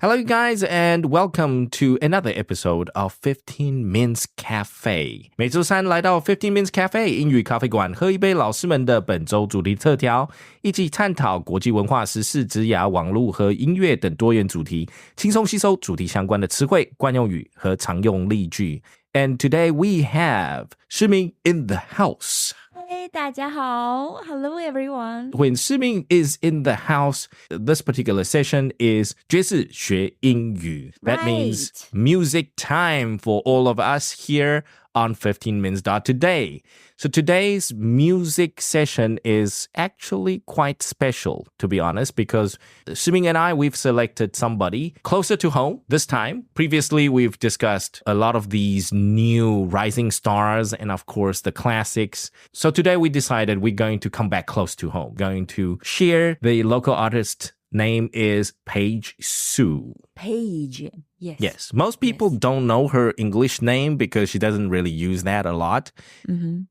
Hello, you guys, and welcome to another episode of 15 Minutes Cafe. 每周三来到15 Minutes Cafe 英语咖啡馆，喝一杯老师们的本周主题特调，一起探讨国际文化、时事、职涯、网络和音乐等多元主题，轻松吸收主题相关的词汇、惯用语和常用例句。And today we have 诗明 in the house.Hey, 大家好. Hello, everyone. When Siming is in the house, this particular session is 爵士学英语. That means music time for all of us here on 15 Minutes Today. So today's music session is actually quite special, to be honest, because Siming and I, we've selected somebody closer to home this time. Previously, we've discussed a lot of these new rising stars and, of course, the classics. So today we decided we're going to come back close to home, going to share the local artist.Name is Paige Sue. Paige, yes. Most people don't know her English name because she doesn't really use that a lot.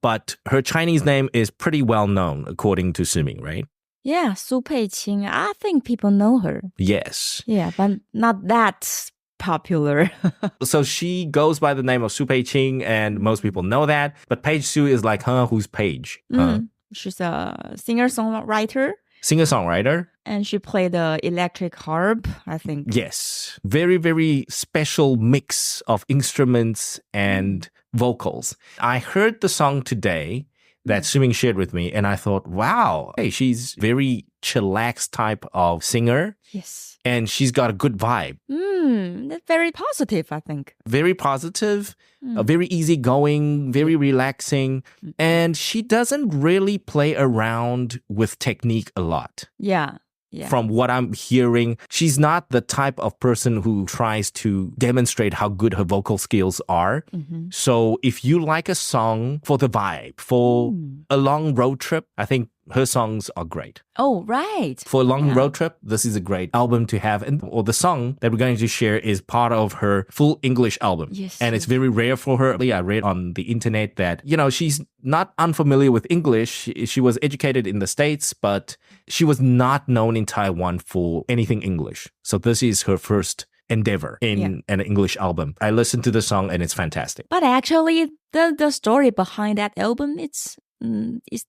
But her Chinese name is pretty well known, according to Siming, right? Yeah, Su Peiqing. I think people know her. Yes. Yeah, but not that popular. So she goes by the name of Su Peiqing, and most people know that. But Paige Sue is like, who's Paige? She's a singer-songwriter. And she played the electric harp, I think. Yes. Very, very special mix of instruments and vocals. I heard the song today that Siming shared with me, and I thought, wow, hey, she's very chillax type of singer. Yes. And she's got a good vibe. That's very positive, I think. Very positive, very easygoing, very relaxing. And she doesn't really play around with technique a lot. Yeah. From what I'm hearing, she's not the type of person who tries to demonstrate how good her vocal skills are. So if you like a song for the vibe, for a long road trip, I think her songs are great. Oh, right. For a long road trip, this is a great album to have. Or the song that we're going to share is part of her full English album. Yes. And it's very rare for her. I read on the internet that, she's not unfamiliar with English. She was educated in the States, but she was not known in Taiwan for anything English. So this is her first endeavor in an English album. I listened to the song and it's fantastic. But actually, the story behind that album, it's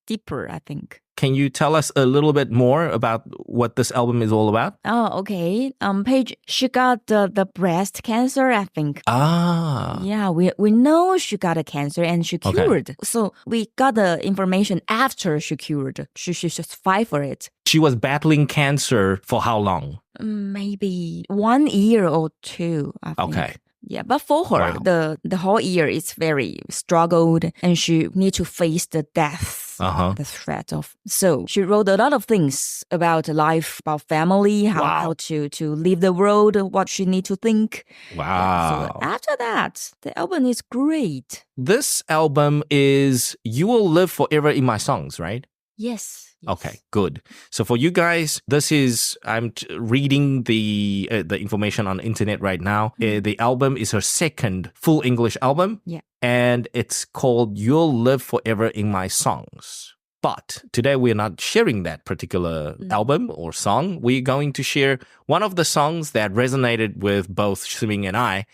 deeper, I think. Can you tell us a little bit more about what this album is all about? Oh, okay. Paige, she got the breast cancer, I think. Yeah, we know she got a cancer and she cured. Okay. So we got the information after she cured. She just fight for it. She was battling cancer for how long? Maybe 1 year or two, I think. Okay. Yeah, but for her, the whole year is very struggled and she need to face the death, the threat of. So she wrote a lot of things about life, about family, how to leave the world, what she need to think. Wow. So after that, the album is great. This album is You Will Live Forever in My Songs, right? Yes. Okay, good. So for you guys, this is, I'm reading the information on the internet right now. The album is her second full English album. Yeah. And it's called You'll Live Forever in My Songs. But today we're not sharing that particular album or song. We're going to share one of the songs that resonated with both Siming and I.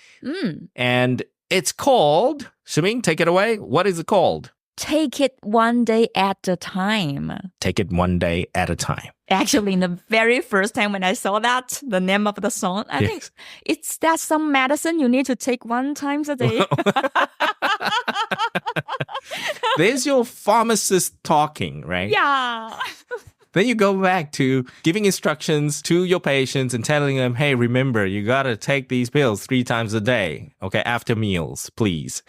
And it's called, Siming, take it away. What is it called? Take it one day at a time. Take it one day at a time. Actually, in the very first time when I saw that, the name of the song, I think that's some medicine you need to take 1 time a day. There's your pharmacist talking, right? Yeah. Then you go back to giving instructions to your patients and telling them, hey, remember, you got to take these pills 3 times a day. Okay, after meals, please.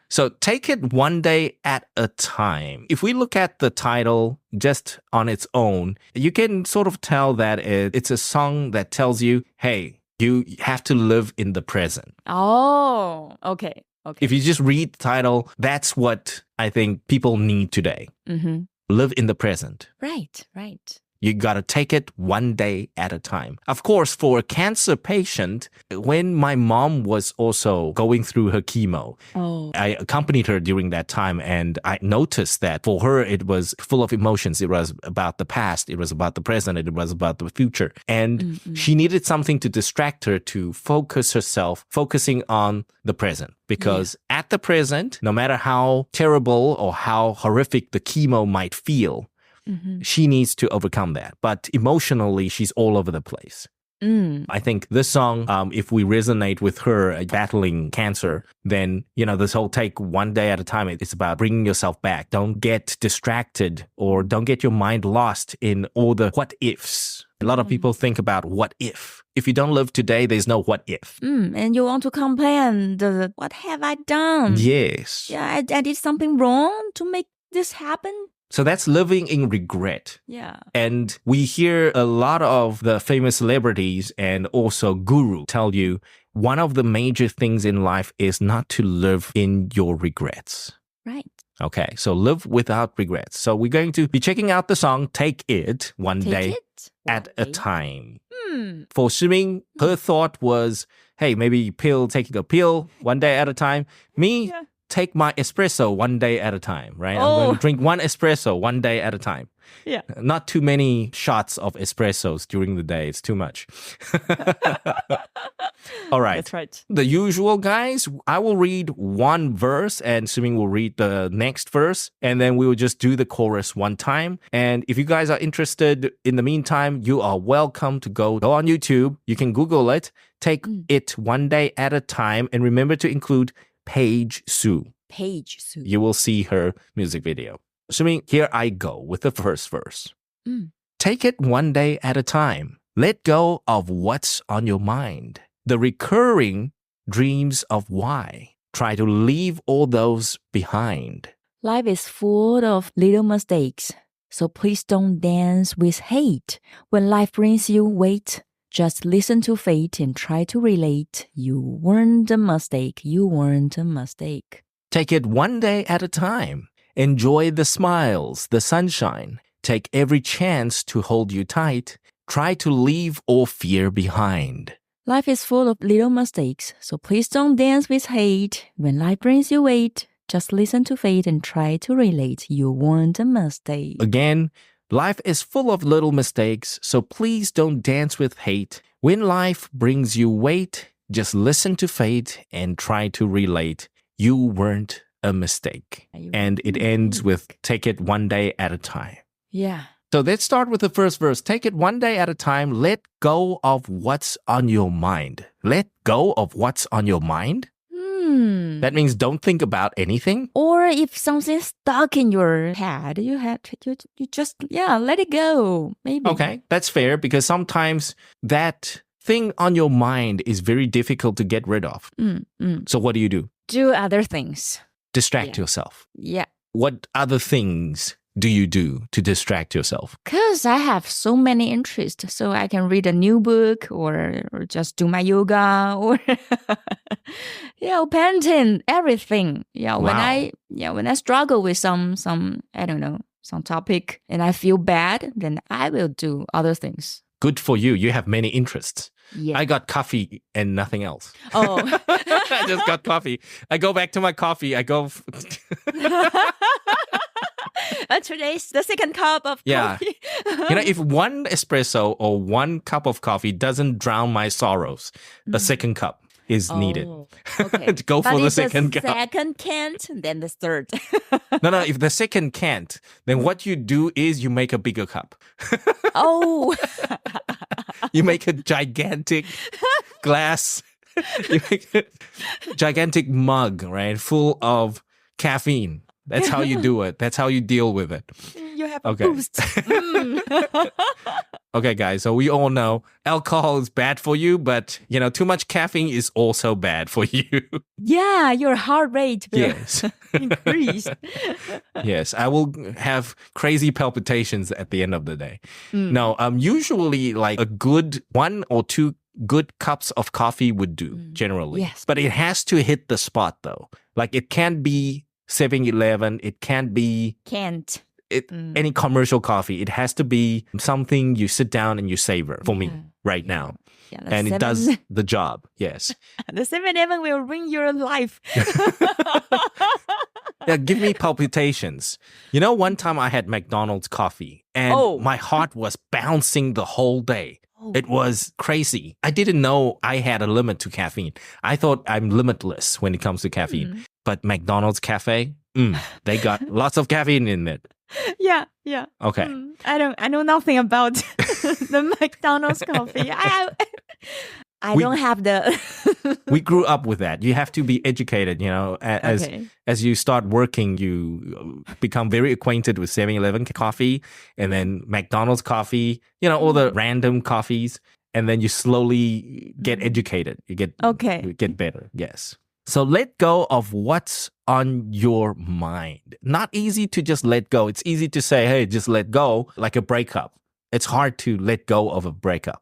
So take it one day at a time. If we look at the title just on its own, you can sort of tell that it's a song that tells you, hey, you have to live in the present. Oh, okay. If you just read the title, that's what I think people need today. Live in the present. Right. You got to take it one day at a time. Of course, for a cancer patient, when my mom was also going through her chemo, I accompanied her during that time, and I noticed that for her, it was full of emotions. It was about the past. It was about the present. It was about the future. And she needed something to distract her to focus herself, focusing on the present. Because at the present, no matter how terrible or how horrific the chemo might feel, she needs to overcome that. But emotionally, she's all over the place. I think this song, if we resonate with her battling cancer, then, this whole take one day at a time, it's about bringing yourself back. Don't get distracted or don't get your mind lost in all the what ifs. A lot of people think about what if. If you don't live today, there's no what if. And you want to complain, what have I done? Yes. Yeah, I did something wrong to make this happen. So that's living in regret. Yeah. And we hear a lot of the famous celebrities and also guru tell you one of the major things in life is not to live in your regrets. Right. Okay, so live without regrets. So we're going to be checking out the song Take It One Day at a Time. For Shiming, her thought was, hey, maybe taking a pill one day at a time. Me, take my espresso one day at a time, right? I'm going to drink one espresso one day at a time. Yeah. Not too many shots of espressos during the day. It's too much. All right. That's right. The usual, guys, I will read one verse and Suming will read the next verse. And then we will just do the chorus one time. And if you guys are interested, in the meantime, you are welcome to go on YouTube. You can Google it. Take it one day at a time. And remember to include Paige Su. Paige Su. You will see her music video. Assuming here I go with the first verse. Take it one day at a time. Let go of what's on your mind. The recurring dreams of why. Try to leave all those behind. Life is full of little mistakes, so please don't dance with hate. When life brings you weight, just listen to fate and try to relate. You weren't a mistake. You weren't a mistake. Take it one day at a time. Enjoy the smiles, the sunshine. Take every chance to hold you tight. Try to leave all fear behind. Life is full of little mistakes, so please don't dance with hate. When life brings you weight, just listen to fate and try to relate. You weren't a mistake. Again, life is full of little mistakes, so please don't dance with hate. When life brings you weight, just listen to fate and try to relate. You weren't a mistake. And it ends with take it one day at a time. Yeah. So let's start with the first verse. Take it one day at a time. Let go of what's on your mind. Let go of what's on your mind? That means don't think about anything. Or if something's stuck in your head, you just let it go. Maybe. Okay, that's fair because sometimes that thing on your mind is very difficult to get rid of. So what do? Do other things. Distract yourself. Yeah. What other things do you do to distract yourself? Because I have so many interests. So I can read a new book or just do my yoga or painting, everything. Wow. When I struggle with some I don't know, some topic and I feel bad, then I will do other things. Good for you. You have many interests. Yeah. I got coffee and nothing else. Oh. I just got coffee. I go back to my coffee. I go... Today's the second cup of coffee. If one espresso or one cup of coffee doesn't drown my sorrows, a second cup is needed. Okay. To go for the second cup. If the second can't, then the third. No, if the second can't, then what you do is you make a bigger cup. You make a gigantic glass. You make a gigantic mug, right? Full of caffeine. That's how you do it. That's how you deal with it. You have a boost. Okay, guys. So we all know alcohol is bad for you, but, too much caffeine is also bad for you. Yeah, your heart rate will Yes. increase. Yes, I will have crazy palpitations at the end of the day. No, usually like a good 1 or 2 good cups of coffee would do, generally. Yes. But it has to hit the spot, though. Like it can't be 7-Eleven. It can't be... Can't. any commercial coffee, it has to be something you sit down and you savor for me right now. Yeah, And it does the job. Yes. The 7-Eleven will ruin your life. Yeah, give me palpitations. You know, one time I had McDonald's coffee and my heart was bouncing the whole day. It was crazy. I didn't know I had a limit to caffeine. I thought I'm limitless when it comes to caffeine. But McDonald's cafe, they got lots of caffeine in it. Yeah. Okay. I know nothing about the McDonald's coffee. I don't have the... We grew up with that. You have to be educated, you know. As you start working, you become very acquainted with 7-Eleven coffee and then McDonald's coffee, you know, all the random coffees. And then you slowly get educated. You get better. Yes. So let go of what's on your mind. Not easy to just let go. It's easy to say, hey, just let go, like a breakup. It's hard to let go of a breakup.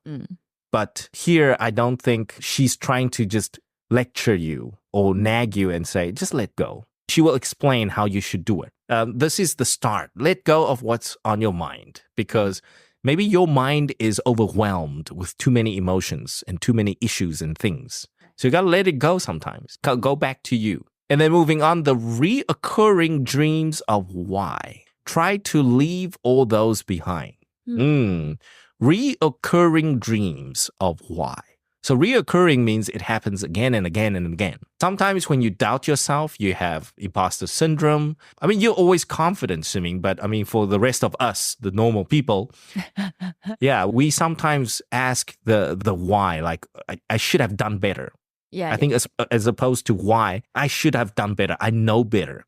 But here, I don't think she's trying to just lecture you or nag you and say, just let go. She will explain how you should do it. This is the start. Let go of what's on your mind because maybe your mind is overwhelmed with too many emotions and too many issues and things. So you got to let it go sometimes. Go back to you. And then moving on, the reoccurring dreams of why. Try to leave all those behind. Reoccurring dreams of why. So reoccurring means it happens again and again and again. Sometimes when you doubt yourself, you have imposter syndrome. I mean, you're always confident, Siming, but I mean, for the rest of us, the normal people, yeah, we sometimes ask the why, like, I should have done better. Yeah. I think as opposed to why, I should have done better. I know better.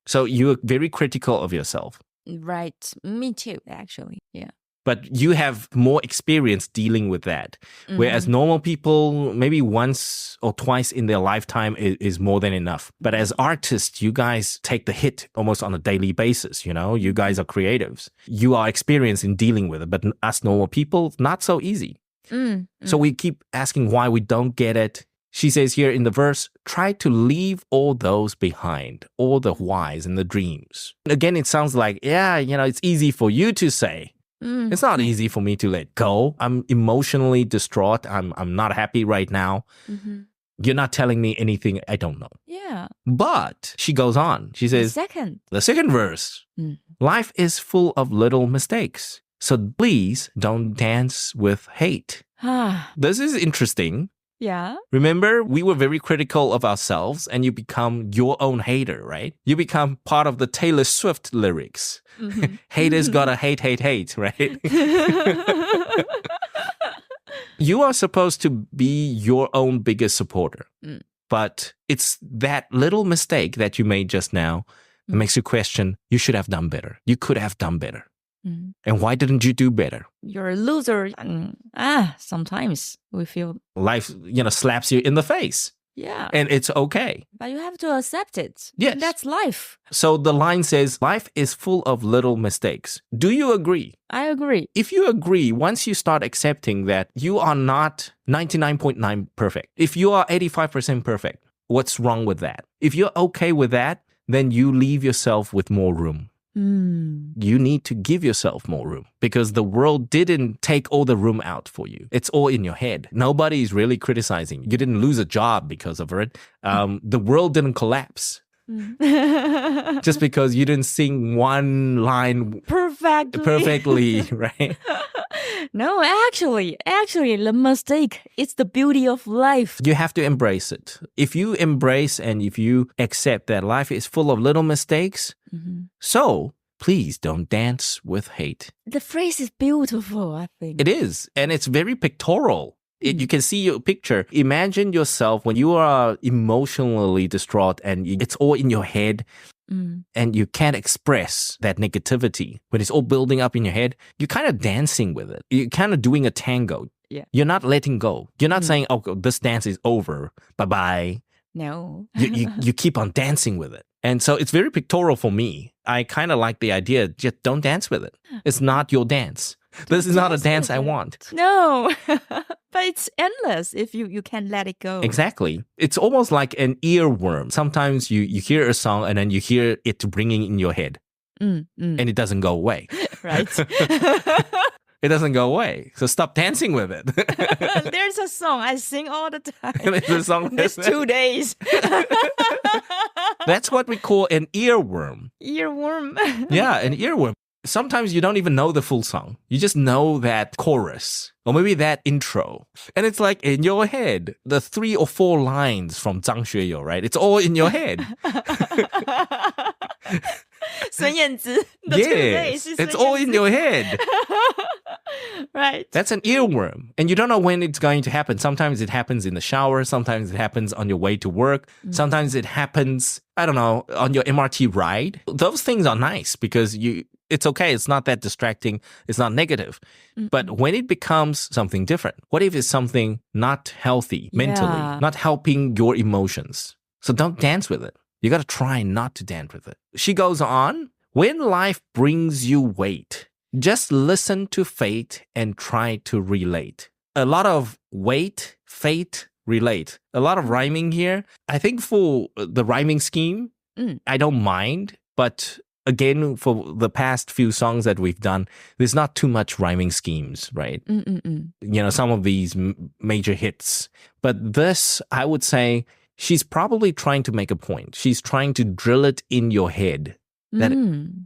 So you're very critical of yourself. Right. Me too, actually. Yeah. But you have more experience dealing with that. Whereas normal people, maybe once or twice in their lifetime is more than enough. But as artists, you guys take the hit almost on a daily basis. You know, you guys are creatives. You are experienced in dealing with it. But us normal people, not so easy. So we keep asking why we don't get it. She says here in the verse, try to leave all those behind, all the whys and the dreams. Again, it sounds like, yeah, you know, it's easy for you to say. It's not easy for me to let go. I'm emotionally distraught. I'm not happy right now. You're not telling me anything I don't know. Yeah. But she goes on. She says, the second verse, life is full of little mistakes. So please don't dance with hate. This is interesting. Yeah. Remember, we were very critical of ourselves and you become your own hater, right? You become part of the Taylor Swift lyrics. Haters gotta hate, right? You are supposed to be your own biggest supporter. But it's that little mistake that you made just now that makes you question, you should have done better. You could have done better. And why didn't you do better? You're a loser. Sometimes we feel life, you know, slaps you in the face. Yeah. And it's okay. But you have to accept it. Yes. That's life. So the line says, life is full of little mistakes. Do you agree? I agree. If you agree, once you start accepting that you are not 99.9 perfect, if you are 85% perfect, what's wrong with that? If you're okay with that, then you leave yourself with more room. You need to give yourself more room because the world didn't take all the room out for you. It's all in your head. Nobody is really criticizing you. You didn't lose a job because of it. The world didn't collapse. Just because you didn't sing one line perfectly, right? No, actually, the mistake, it's the beauty of life. You have to embrace it. If you embrace and if you accept that life is full of little mistakes, so please don't dance with hate. The phrase is beautiful, I think. It is, and it's very pictorial. You can see your picture. Imagine yourself when you are emotionally distraught and it's all in your head and you can't express that negativity. When it's all building up in your head, you're kind of dancing with it. You're kind of doing a tango. Yeah. You're not letting go. You're not saying, oh, this dance is over. Bye-bye. No. you keep on dancing with it. And so it's very pictorial for me. I kind of like the idea, just don't dance with it. It's not your dance. This is not a dance I want. No, but it's endless if you can let it go. Exactly. It's almost like an earworm. Sometimes you hear a song and then you hear it ringing in your head. and it doesn't go away. Right. It doesn't go away. So stop dancing with it. There's a song I sing all the time. There's a song. There's 2 days. That's what we call an earworm. Earworm. Yeah, an earworm. Sometimes you don't even know the full song. You just know that chorus or maybe that intro. And it's like in your head, the 3 or 4 lines from Zhang Xueyou, right? It's all in your head. Sun Yanzi. Yes, it's all in your head. Right. That's an earworm. And you don't know when it's going to happen. Sometimes it happens in the shower. Sometimes it happens on your way to work. Sometimes it happens, I don't know, on your MRT ride. Those things are nice because it's okay. It's not that distracting. It's not negative. But when it becomes something different, what if it's something not healthy mentally, not helping your emotions? So don't dance with it. You got to try not to dance with it. She goes on, when life brings you weight, just listen to fate and try to relate. A lot of weight, fate, relate. A lot of rhyming here. I think for the rhyming scheme, I don't mind. But again, for the past few songs that we've done, there's not too much rhyming schemes, right? You know, some of these major hits. But this, I would say, she's probably trying to make a point. She's trying to drill it in your head that,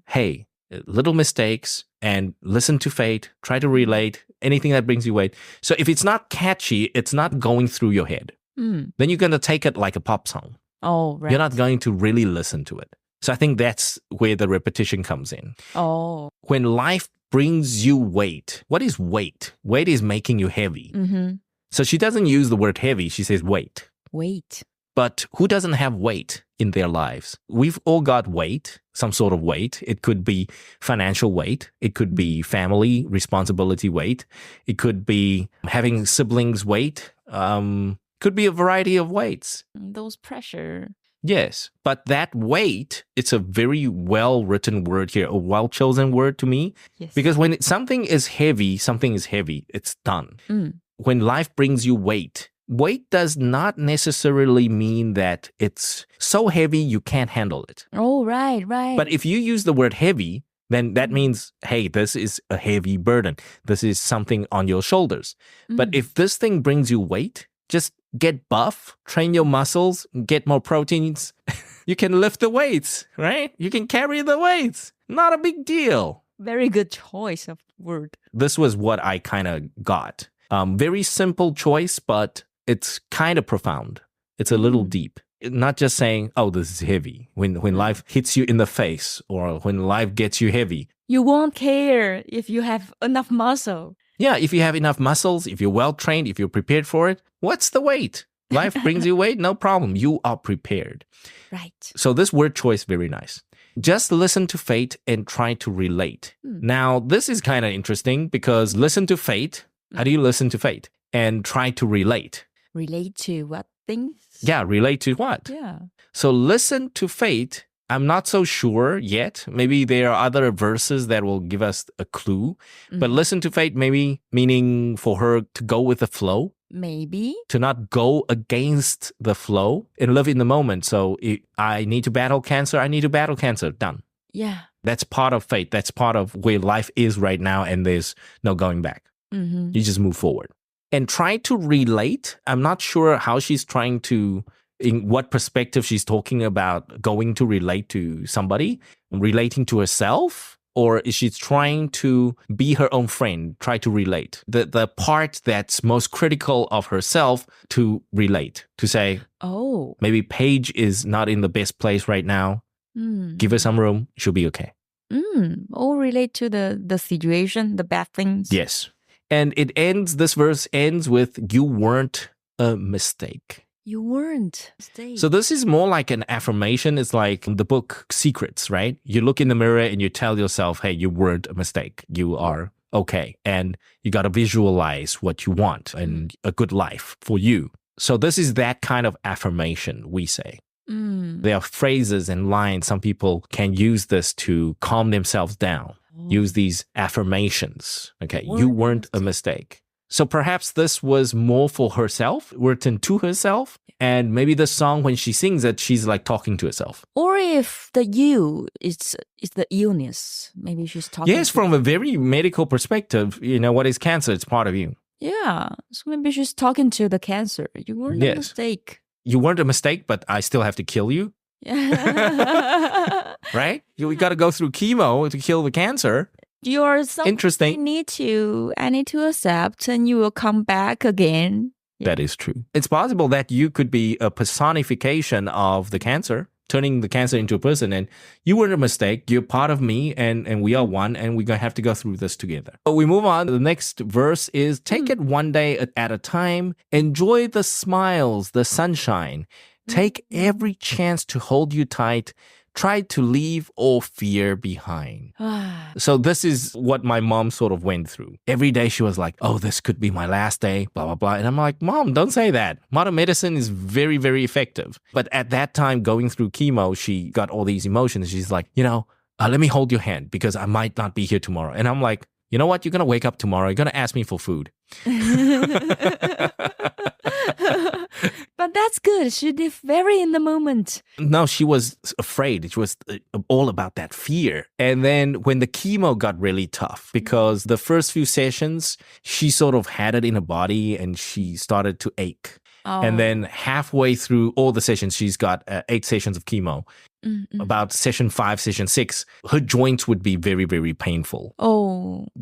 hey, little mistakes and listen to fate, try to relate, anything that brings you weight. So if it's not catchy, it's not going through your head. Then you're going to take it like a pop song. Oh, right. You're not going to really listen to it. So I think that's where the repetition comes in. Oh. When life brings you weight, what is weight? Weight is making you heavy. So she doesn't use the word heavy. She says weight. Weight. But who doesn't have weight in their lives? We've all got weight, some sort of weight. It could be financial weight. It could be family responsibility weight. It could be having siblings weight. Could be a variety of weights. Those pressure. Yes, but that weight, it's a very well-written word here, a well-chosen word to me. Yes. Because when something is heavy, it's done. When life brings you weight does not necessarily mean that it's so heavy you can't handle it. Oh, right. But if you use the word heavy, then that means, hey, this is a heavy burden. This is something on your shoulders. But if this thing brings you weight, just get buff, train your muscles, get more proteins. You can lift the weights, right? You can carry the weights. Not a big deal. Very good choice of word. This was what I kind of got. Very simple choice, but it's kind of profound. It's a little deep. Not just saying, oh, this is heavy. When life hits you in the face or when life gets you heavy. You won't care if you have enough muscle. Yeah, if you have enough muscles, if you're well-trained, if you're prepared for it, what's the weight? Life brings you weight, no problem. You are prepared. Right. So this word choice, very nice. Just listen to fate and try to relate. Now, this is kind of interesting because listen to fate. How do you listen to fate? And try to relate. Relate to what things? Yeah, relate to what? Yeah. So listen to fate. I'm not so sure yet. Maybe there are other verses that will give us a clue. But listen to fate, maybe meaning for her to go with the flow. Maybe. To not go against the flow and live in the moment. So if I need to battle cancer, I need to battle cancer. Done. Yeah. That's part of fate. That's part of where life is right now and there's no going back. You just move forward. And try to relate. I'm not sure how she's trying to, in what perspective she's talking about going to relate to somebody, relating to herself, or is she trying to be her own friend, try to relate? The part that's most critical of herself to relate, to say, oh, maybe Paige is not in the best place right now. Give her some room, she'll be okay. All relate to the situation, the bad things. Yes. And this verse ends with, you weren't a mistake. You weren't. So this is more like an affirmation. It's like the book Secrets, right? You look in the mirror and you tell yourself, hey, you weren't a mistake. You are okay. And you got to visualize what you want and a good life for you. So this is that kind of affirmation we say. There are phrases and lines. Some people can use this to calm themselves down. Use these affirmations. Okay, you weren't a mistake. So perhaps this was more for herself, written to herself. And maybe the song, when she sings it, she's like talking to herself. Or if the you is the illness, maybe she's talking. Yes, from a very medical perspective, what is cancer? It's part of you. Yeah, so maybe she's talking to the cancer. You weren't a mistake. You weren't a mistake, but I still have to kill you. Right? We got to go through chemo to kill the cancer. You're something Interesting. I need to accept, and you will come back again. That is true. It's possible that you could be a personification of the cancer, turning the cancer into a person, and you were a mistake. You're part of me, and we are one, and we're going to have to go through this together. So we move on. The next verse is, take it one day at a time. Enjoy the smiles, the sunshine. Take every chance to hold you tight. Try to leave all fear behind. So this is what my mom sort of went through. Every day she was like, oh, this could be my last day, blah, blah, blah. And I'm like, Mom, don't say that. Modern medicine is very, very effective. But at that time, going through chemo, she got all these emotions. She's like, let me hold your hand because I might not be here tomorrow. And I'm like, you know what? You're going to wake up tomorrow. You're going to ask me for food. But that's good. She did very in the moment. No, she was afraid. It was all about that fear. And then when the chemo got really tough, because the first few sessions, she sort of had it in her body and she started to ache. Oh. And then halfway through all the sessions, she's got 8 sessions of chemo. Mm-hmm. About session 5, session 6, her joints would be very, very painful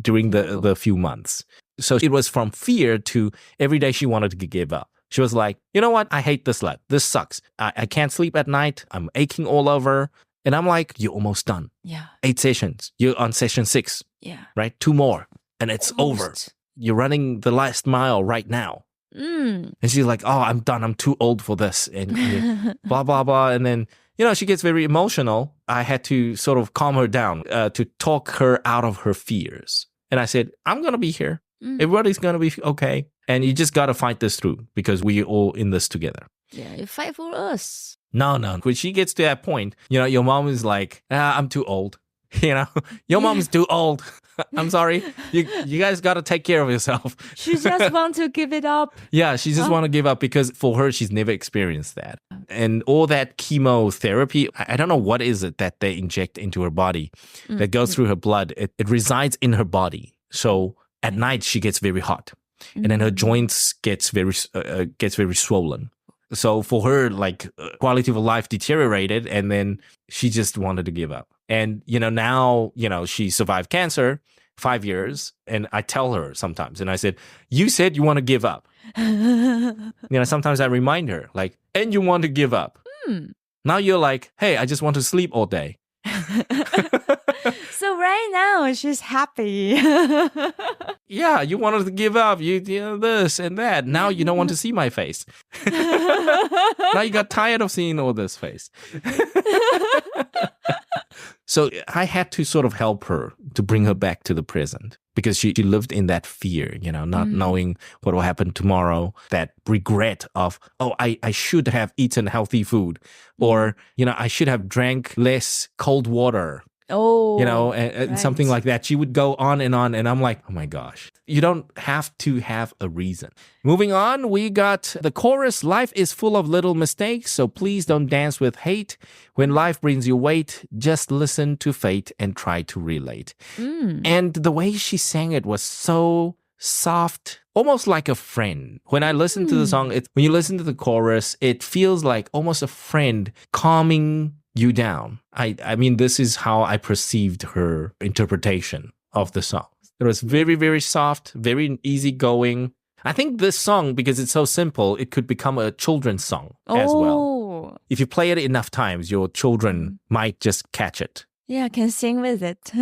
during the few months. So it was from fear to every day she wanted to give up. She was like, you know what? I hate this life. This sucks. I can't sleep at night. I'm aching all over. And I'm like, you're almost done. Yeah. 8 sessions. You're on session 6. Yeah. Right? 2 more. And it's over. You're running the last mile right now. Mm. And she's like, oh, I'm done. I'm too old for this. And blah, blah, blah. And then, she gets very emotional. I had to sort of calm her down to talk her out of her fears. And I said, I'm going to be here. Everybody's going to be okay. And you just got to fight this through because we're all in this together. Yeah, you fight for us. No. When she gets to that point, your mom is like, I'm too old. Your mom's too old. I'm sorry. You guys got to take care of yourself. She just want to give it up. Yeah, she just want to give up because for her, she's never experienced that. And all that chemotherapy, I don't know what is it that they inject into her body that goes through her blood. It resides in her body. So at night, she gets very hot. And then her joints gets very swollen. So for her, quality of life deteriorated, and then she just wanted to give up. And, now, she survived cancer 5 years, and I tell her sometimes, and I said, you said you want to give up. Sometimes I remind her, and you want to give up. Now you're like, hey, I just want to sleep all day. So right now, she's happy. Yeah, you wanted to give up. You this and that. Now you don't want to see my face. Now you got tired of seeing all this face. So I had to sort of help her to bring her back to the present because she lived in that fear, not knowing what will happen tomorrow, that regret of, I should have eaten healthy food, or, I should have drank less cold water. And right. Something like that. She would go on, and I'm like, oh my gosh, you don't have to have a reason. Moving on, we got the chorus. Life is full of little mistakes, so please don't dance with hate. When life brings you weight, just listen to fate and try to relate. And the way she sang it was so soft, almost like a friend. When I listen to the song, when you listen to the chorus, it feels like almost a friend calming you down. I mean, this is how I perceived her interpretation of the song. It was very, very soft, very easygoing. I think this song, because it's so simple, it could become a children's song as well. If you play it enough times, your children might just catch it. Yeah, can sing with it.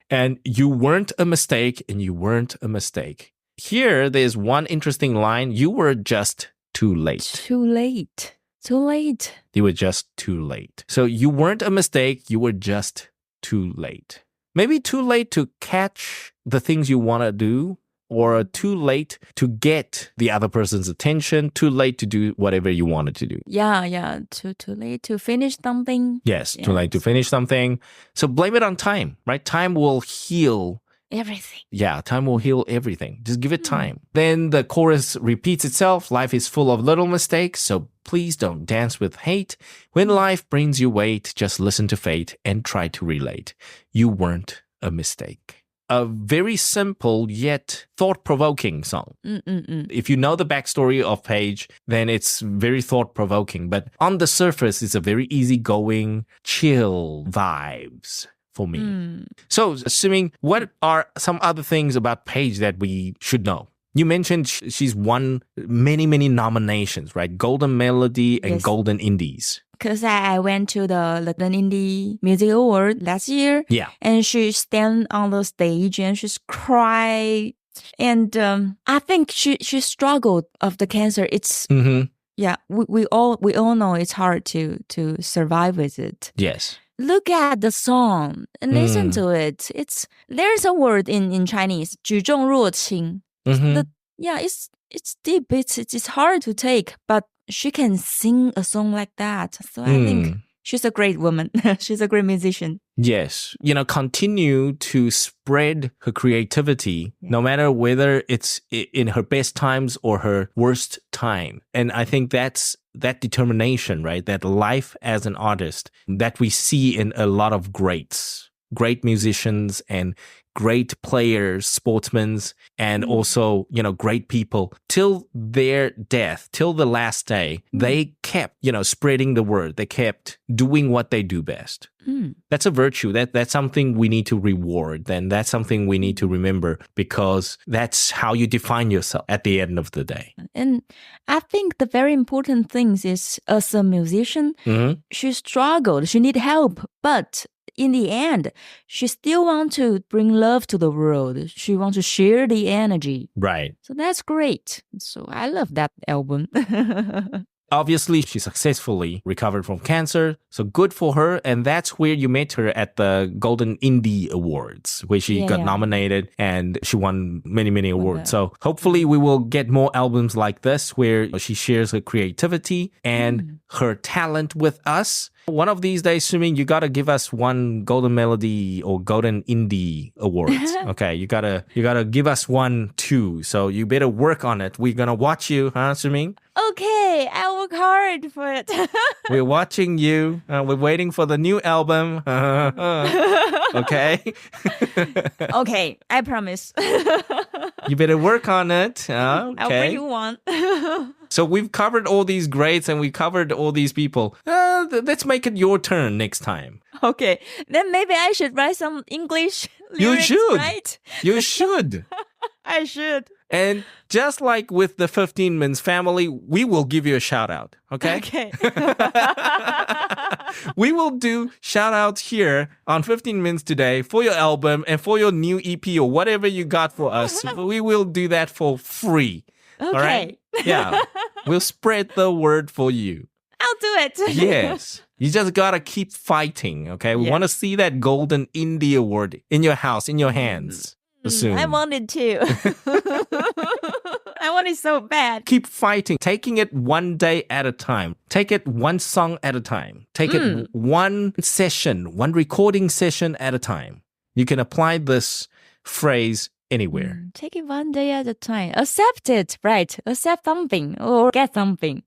And you weren't a mistake, and you weren't a mistake. Here, there's one interesting line. You were just too late. Too late. Too late. You were just too late. So you weren't a mistake. You were just too late. Maybe too late to catch the things you want to do, or too late to get the other person's attention, too late to do whatever you wanted to do. Yeah. Too late to finish something. Yes, too late to finish something. So blame it on time, right? Time will heal everything. Yeah, time will heal everything. Just give it time. Then the chorus repeats itself. Life is full of little mistakes, so please don't dance with hate. When life brings you weight, just listen to fate and try to relate. You weren't a mistake. A very simple yet thought-provoking song. If you know the backstory of Paige, then it's very thought-provoking. But on the surface, it's a very easygoing, chill vibes for me. So, assuming, what are some other things about Paige that we should know? You mentioned she's won many, many nominations, right? Golden Melody and Golden Indies. Because I went to the Golden Indie Music Award last year. Yeah. And she stand on the stage and she's cried. And I think she struggled of the cancer. It's yeah, we all know it's hard to survive with it. Yes. Look at the song and listen to it. There's a word in Chinese, 举重若轻. It's deep. It's hard to take, but she can sing a song like that. So I think she's a great woman. She's a great musician. Yes. Continue to spread her creativity, no matter whether it's in her best times or her worst time. And I think that's that determination, right? That life as an artist that we see in a lot of great musicians and great players, sportsmen, and also, great people. Till their death, till the last day, they kept, spreading the word. They kept doing what they do best. That's a virtue. That's something we need to reward. Then that's something we need to remember because that's how you define yourself at the end of the day. And I think the very important thing is, as a musician, she struggled. She need help, but in the end, she still wants to bring love to the world. She wants to share the energy. Right. So that's great. So I love that album. Obviously, she successfully recovered from cancer. So good for her. And that's where you met her at the Golden Indie Awards, where she got nominated and she won many, many awards. So hopefully we will get more albums like this where she shares her creativity and her talent with us. One of these days, Sumin, you got to give us one Golden Melody or Golden Indie Awards. Okay, you gotta give us one too. So you better work on it. We're gonna watch you, huh, Sumin? Okay, I'll work hard for it. We're watching you. We're waiting for the new album. Okay? Okay, I promise. You better work on it. Okay? I'll bring you one. So we've covered all these greats and we covered all these people. Let's make it your turn next time. Okay, then maybe I should write some English lyrics, you should. Right? You should. I should. And just like with the 15 Minutes family, we will give you a shout out. Okay? Okay. We will do shout outs here on 15 Minutes today for your album and for your new EP or whatever you got for us. We will do that for free. Okay. All right? Yeah. We'll spread the word for you. I'll do it. Yes. You just gotta keep fighting, okay? We want to see that Golden Indie Award in your house, in your hands soon. I want it too. I want it so bad. Keep fighting, taking it one day at a time. Take it one song at a time. Take it one session, one recording session at a time. You can apply this phrase anywhere. Take it one day at a time. Accept it, right? Accept something or get something.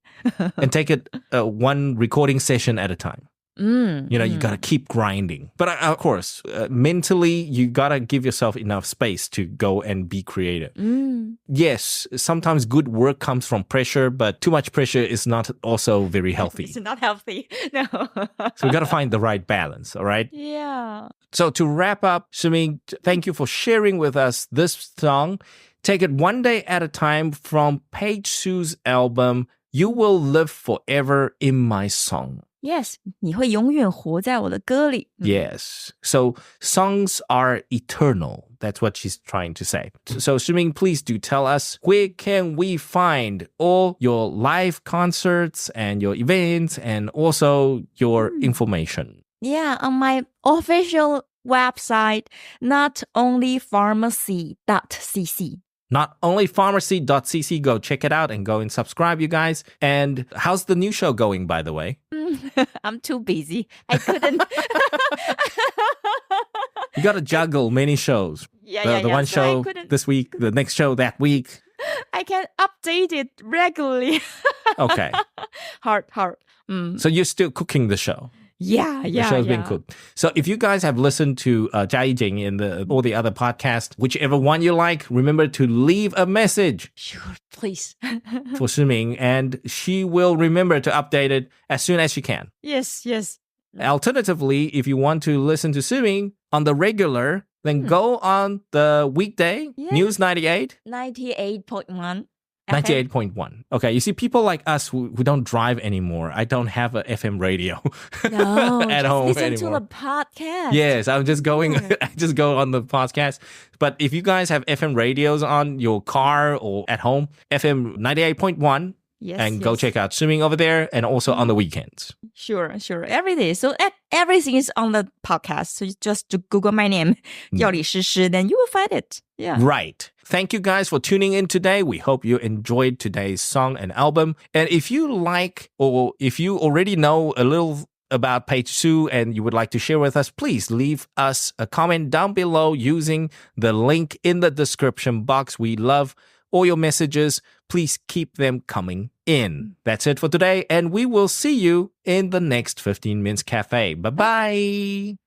And take it one recording session at a time. You got to keep grinding. But of course, mentally, you got to give yourself enough space to go and be creative. Yes, sometimes good work comes from pressure, but too much pressure is not also very healthy. It's not healthy. No. So we got to find the right balance, all right? Yeah. So to wrap up, Sumin, thank you for sharing with us this song. Take it one day at a time from Paige Sue's album, You Will Live Forever in My Song. Yes, 你会永远活在我的歌里. Yes. So songs are eternal. That's what she's trying to say. So Sumin, please do tell us, where can we find all your live concerts and your events and also your information? Yeah, on my official website, notonlypharmacy.cc. Notonlypharmacy.cc. Go check it out and go and subscribe, you guys. And how's the new show going, by the way? I'm too busy. I couldn't. You got to juggle many shows. The one show this week, the next show that week. I can update it regularly. Okay. Hard. So you're still cooking the show? Yeah. The show's been cooked. So if you guys have listened to Jia Yijing in all the other podcasts, whichever one you like, remember to leave a message. Sure, please. For Siming, and she will remember to update it as soon as she can. Yes. Alternatively, if you want to listen to Siming on the regular, then go on the weekday, News 98. 98.1. 98.1. Okay, you see, people like us who don't drive anymore, I don't have a FM radio at home listen anymore. To the podcast. Yes, I'm just going, I just go on the podcast. But if you guys have FM radios on your car or at home, FM 98.1, and go check out Swimming over there and also on the weekends. Sure. Every day. So everything is on the podcast. So you just Google my name, 药理诗诗, then you will find it. Yeah. Right. Thank you guys for tuning in today. We hope you enjoyed today's song and album. And if you like, or if you already know a little about Paige Sue and you would like to share with us, please leave us a comment down below using the link in the description box. We love all your messages. Please keep them coming in. That's it for today, and we will see you in the next 15 Minutes Cafe. Bye-bye.